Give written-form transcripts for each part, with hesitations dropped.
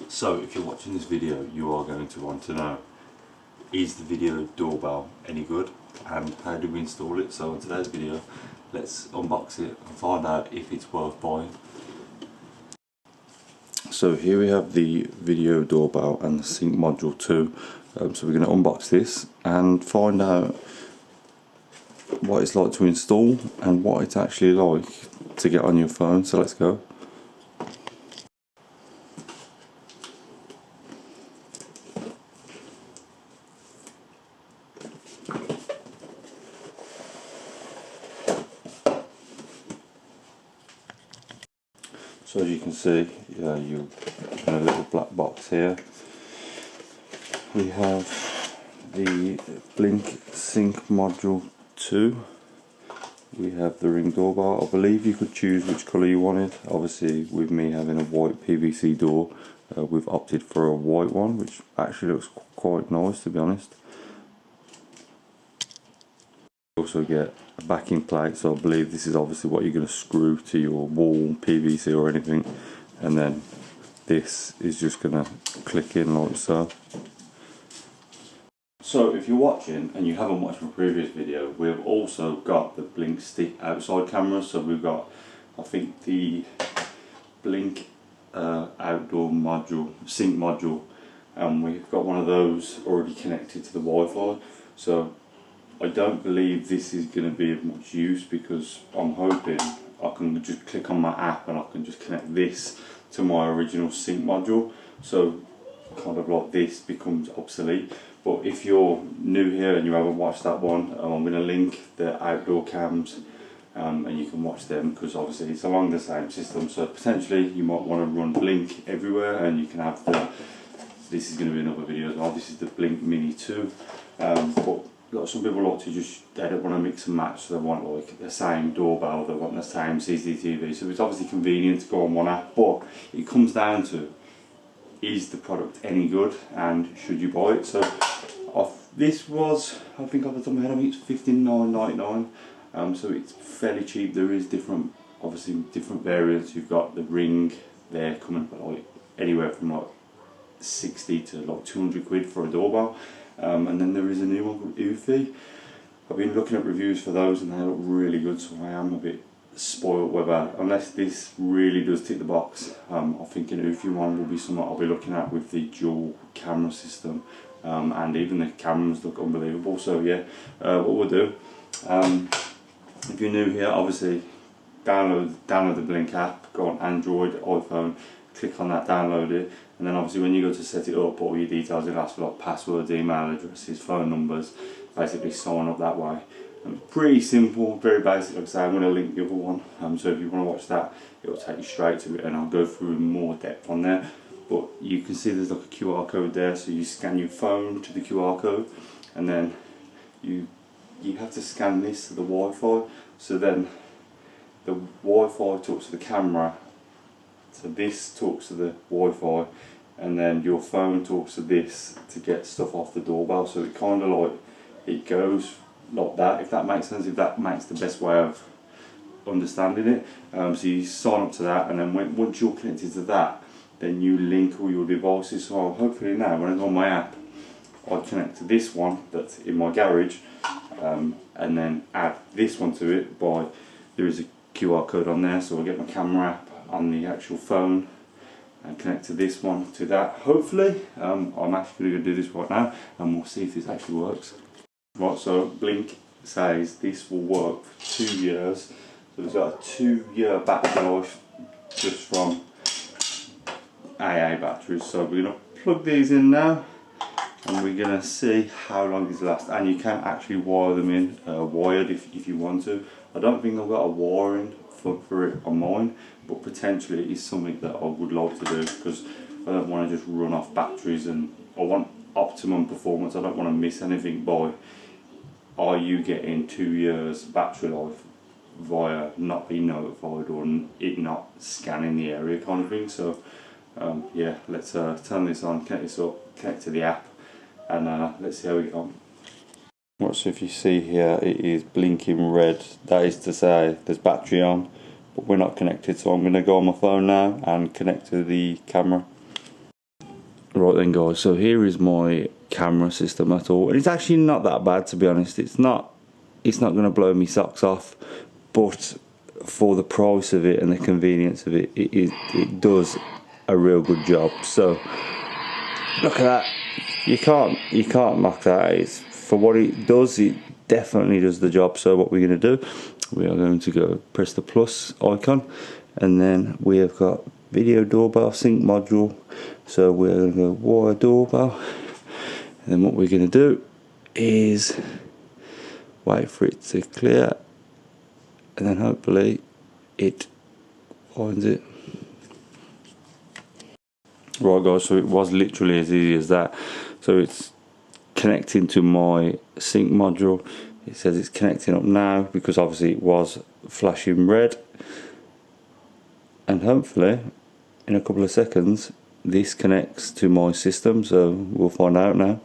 So if you're watching this video, you are going to want to know, is the video doorbell any good and how do we install it? So in today's video, let's unbox it and find out if it's worth buying. So here we have the video doorbell and the sync module 2. So we're going to unbox this and find out what it's like to install and what it's actually like to get on your phone. So let's go. So as you can see, you're in a little black box here. We have the Blink Sync Module 2. We have the Ring doorbell. I believe you could choose which colour you wanted. Obviously, with me having a white PVC door, we've opted for a white one, which actually looks quite nice, to be honest. Also get a backing plate, so I believe this is obviously what you're going to screw to your wall, PVC or anything, and then this is just going to click in like so. So if you're watching and you haven't watched my previous video, we've also got the Blink Stick outside camera. So we've got, I think, the Blink outdoor module, sync module, and we've got one of those already connected to the Wi-Fi. So I don't believe this is going to be of much use, because I'm hoping I can just click on my app and I can just connect this to my original sync module. So kind of like this becomes obsolete. But if you're new here and you haven't watched that one, I'm going to link the outdoor cams and you can watch them, because obviously it's along the same system. So potentially you might want to run Blink everywhere, and you can have the, this is going to be another video as well, this is the Blink Mini 2. But some people like to just, they don't want to mix and match, so they want like the same doorbell, they want the same CCTV, so it's obviously convenient to go on one app. But it comes down to, is the product any good and should you buy it? So this was, I think off the top of my head, I think it's $59.99, so it's fairly cheap. There is different, obviously different variants. You've got the Ring there coming like anywhere from like 60 to like 200 quid for a doorbell, and then there is a new one called Eufy. I've been looking at reviews for those and they look really good, so I am a bit spoiled whether, unless this really does tick the box, I think an Eufy one will be something I'll be looking at with the dual camera system, and even the cameras look unbelievable. So yeah, what we'll do, if you're new here, obviously download the Blink app, go on Android, iPhone, click on that, download it, and then obviously when you go to set it up, all your details will ask for like passwords, email addresses, phone numbers, basically sign up that way. Pretty simple, very basic. Like I say, I'm going to link the other one, so if you want to watch that, it will take you straight to it, and I'll go through more depth on there. But you can see there's like a QR code there, so you scan your phone to the QR code, and then you have to scan this to the Wi-Fi. So then the Wi-Fi talks to the camera, so this talks to the Wi-Fi, and then your phone talks to this to get stuff off the doorbell. So it kind of like, it goes like that, if that makes sense, if that makes the best way of understanding it. So you sign up to that, and then once you're connected to that, then you link all your devices. So hopefully now when I go on my app, I connect to this one that's in my garage, and then add this one to it by, there is a QR code on there, so I get my camera app on the actual phone and connect to this one to that. Hopefully, I'm actually going to do this right now, and we'll see if this actually works. Right, so Blink says this will work for 2 years. So it's got a 2-year battery life just from AA batteries. So we're going to plug these in now, and we're going to see how long these last. And you can actually wire them in, wired if you want to. I don't think I've got a wiring for it on mine, but potentially it is something that I would like to do, because I don't want to just run off batteries, and I want optimum performance. I don't want to miss anything by, are you getting 2 years battery life via not being notified or it not scanning the area kind of thing. So yeah, let's turn this on, connect this up, connect to the app, and let's see how we get on. Right, so if you see here, it is blinking red. That is to say there's battery on, but we're not connected. So I'm going to go on my phone now and connect to the camera. Right then guys, so here is my camera system at all, and it's actually not that bad, to be honest. It's not going to blow me socks off, but for the price of it and the convenience of it, it does a real good job. So look at that, you can't knock that. It's, for what it does, it definitely does the job. So what we're going to do, we are going to go press the plus icon, and then we have got video doorbell sync module. So we're going to go wire doorbell, and then what we're going to do is wait for it to clear, and then hopefully it finds it. Right guys, so it was literally as easy as that. So it's connecting to my sync module. It says it's connecting up now because obviously it was flashing red, and hopefully in a couple of seconds this connects to my system, so we'll find out now.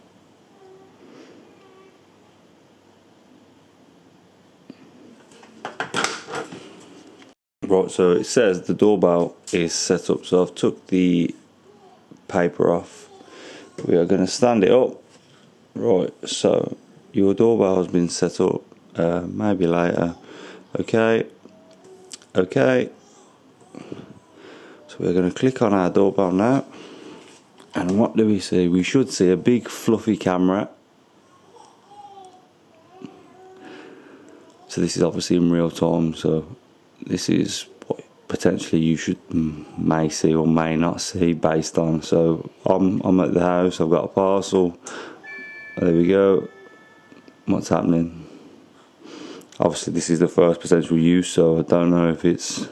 Right, so it says the doorbell is set up, so I've took the paper off. We are going to stand it up. Right, so your doorbell has been set up, maybe later. Okay, so we're going to click on our doorbell now, and what do we see? We should see a big fluffy camera. So this is obviously in real time, so this is what potentially you may see or may not see based on. So I'm at the house, I've got a parcel. There we go. What's happening? Obviously this is the first potential use, so I don't know if it's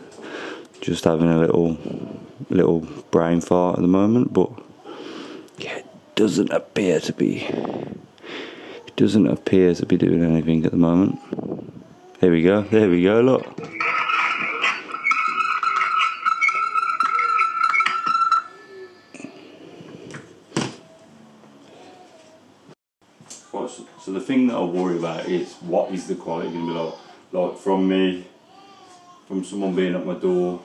just having a little brain fart at the moment, but yeah, it doesn't appear to be doing anything at the moment. There we go, look. So the thing that I worry about is, what is the quality going to be like from someone being at my door,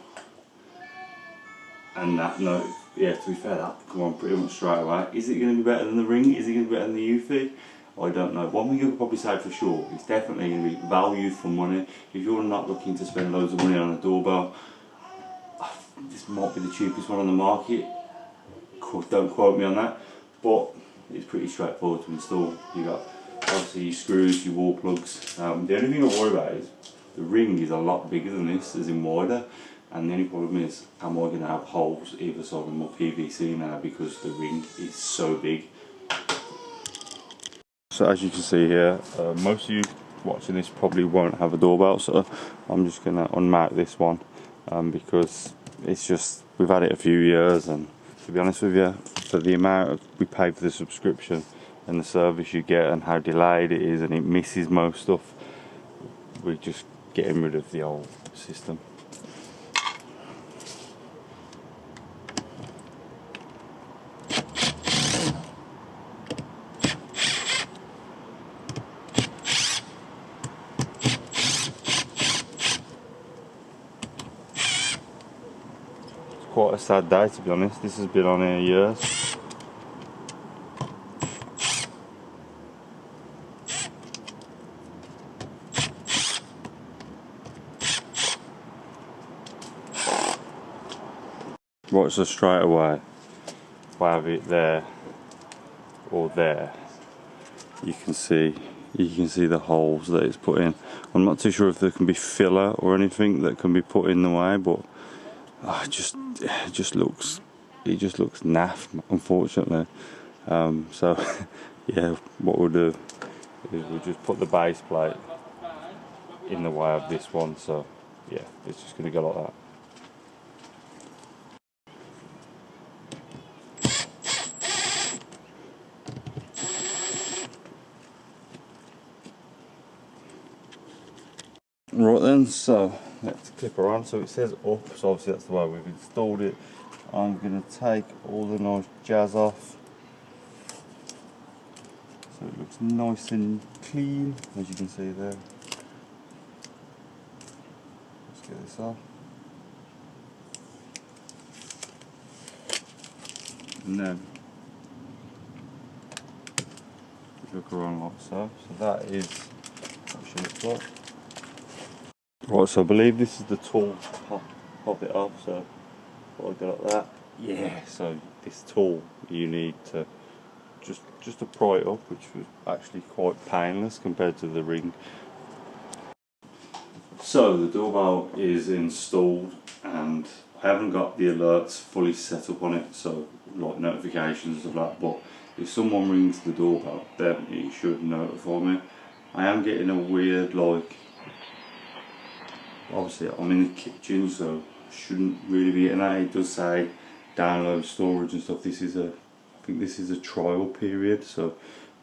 and that note, yeah, to be fair, that come on pretty much straight away. Is it going to be better than the Ring? Is it going to be better than the Eufy? I don't know. One thing I could probably say for sure, it's definitely going to be value for money. If you're not looking to spend loads of money on a doorbell, this might be the cheapest one on the market. Don't quote me on that, but it's pretty straightforward to install. You got obviously your screws, your wall plugs. The only thing I worry about is the Ring is a lot bigger than this, as in wider. And the only problem is, am I going to have holes either side of my PVC now because the Ring is so big? So as you can see here, most of you watching this probably won't have a doorbell, so I'm just going to unmount this one because it's just, we've had it a few years, and to be honest with you, for the amount we pay for the subscription and the service you get and how delayed it is and it misses most stuff, we're just getting rid of the old system. Quite a sad day, to be honest. This has been on here years. Right, so straight away, if I have it there or there, you can see the holes that it's put in. I'm not too sure if there can be filler or anything that can be put in the way, but it just looks naff, unfortunately. So yeah, what we'll do is we'll just put the base plate in the way of this one. So yeah, it's just going to go like that. Right then, so let's clip her on. So it says up, so obviously that's the way we've installed it. I'm going to take all the nice jazz off, so it looks nice and clean, as you can see there. Let's get this off. And then look around like so. So that is what she looks like. Right, so I believe this is the tool to pop it off. So if I go like that, yeah. So this tool you need to just to pry it up, which was actually quite painless compared to the ring. So the doorbell is installed, and I haven't got the alerts fully set up on it, so like notifications and stuff like that, but if someone rings the doorbell, then it should notify me. I am getting a weird, like, obviously I'm in the kitchen, so shouldn't really be getting that. It does say download storage and stuff. I think this is a trial period, so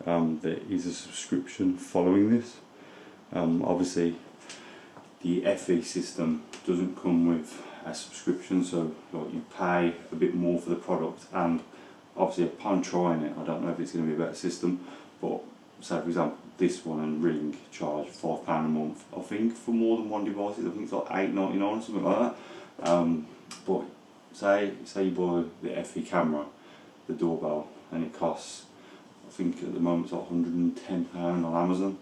there is a subscription following this. Obviously the FE system doesn't come with a subscription, so like you pay a bit more for the product, and obviously upon trying it, I don't know if it's going to be a better system, but say for example this one and Ring charge £5 a month, I think, for more than one device. I think it's like $8.99 or something like that. But say you buy the FE camera, the doorbell, and it costs, I think at the moment it's like £110 on Amazon.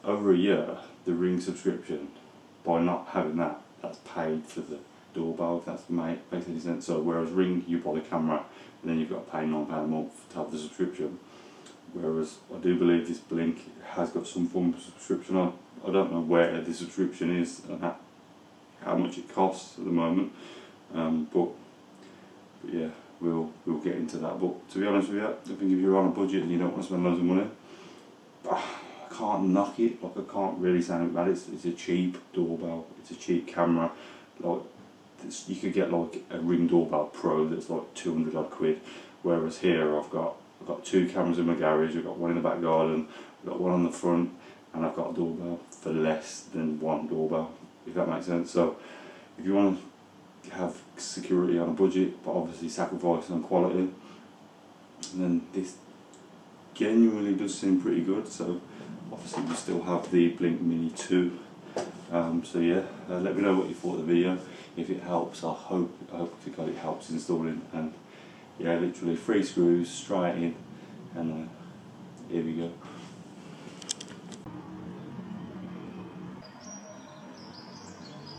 Over a year, the Ring subscription, by not having that, that's paid for the doorbell, if that makes any sense. So whereas Ring, you buy the camera and then you've got to pay £9 a month to have the subscription, whereas I do believe this Blink has got some form of subscription on. I don't know where the subscription is and how much it costs at the moment, but yeah, we'll get into that. But to be honest with you, I think if you're on a budget and you don't want to spend loads of money, I can't knock it. Like, I can't really say anything about it. It's a cheap doorbell. It's a cheap camera. Like, you could get like a Ring Doorbell Pro that's like 200 odd quid. Whereas here I've got two cameras in my garage. I've got one in the back garden. I've got one on the front, and I've got a doorbell for less than one doorbell, if that makes sense. So if you want to have security on a budget, but obviously sacrificing on quality, then this genuinely does seem pretty good. So obviously we still have the Blink Mini 2. So yeah, let me know what you thought of the video. If it helps, I hope to God it helps installing. And yeah, literally 3 screws straight in, and here we go.